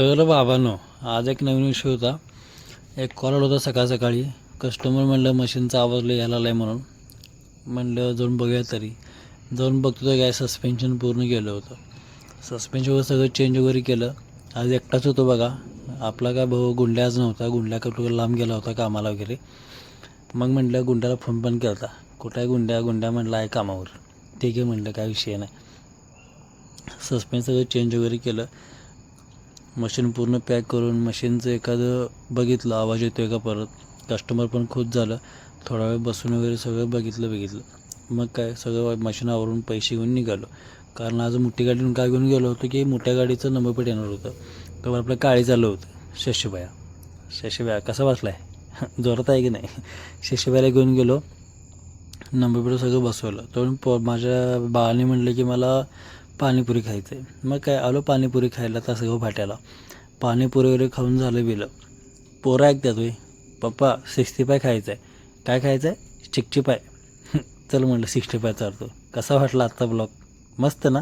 तर बाबांनो, आज एक नवीन विषय होता. एक कॉल आला होता सकाळी. कस्टमर म्हणलं मशीनचा आवाज लय यायला आहे म्हणून. म्हणलं जाऊन बघूया तरी. जाऊन बघतो तर काय सस्पेन्शन पूर्ण गेलं होतं. सस्पेन्शन वगैरे सगळं चेंज वगैरे केलं. आज एकटाच होतो बघा. आपला काय भाऊ गुंड्या आज नव्हता. गुंड्या कुठं लांब गेला होता कामाला वगैरे. मग म्हटलं गुंड्याला फोन पण केला होता. कुठं आहे गुंड्या? गुंड्या म्हटलं आहे कामावर. ठीक आहे म्हटलं, काय विषय नाही. सस्पेन्स सगळं चेंज वगैरे केलं. मशीन पूर्ण पॅक करून मशीनचं एखादं बघितलं आवाज येतो आहे का परत. कस्टमर पण खुश झालं. थोडा वेळ बसून वगैरे सगळं बघितलं. मग काय सगळं मशीन आवरून पैसे घेऊन निघालो. कारण आज मोठी गाडीतून काय घेऊन गेलो होतो की मोठ्या गाडीचं नंबर प्लेट येणार होतं. तर आपलं काळी चाललं होतं. शशीबाया कसा बसला आहे जोरात आहे की नाही. शशीबायाला घेऊन गेलो. नंबर प्लेट सगळं बसवलं. तर माझ्या बाळाने म्हटलं की मला पाणीपुरी खायचं आहे. मग काय आलो पाणीपुरी खायला तासगाव फाट्याला. पाणीपुरी वगैरे खाऊन झालं बिलं. पोरं ऐकतात होय, पप्पा 65 खायचं आहे. काय खायचं आहे? 65. चल म्हटलं 65 चालतो. कसा वाटला आत्ता ब्लॉग? मस्त ना.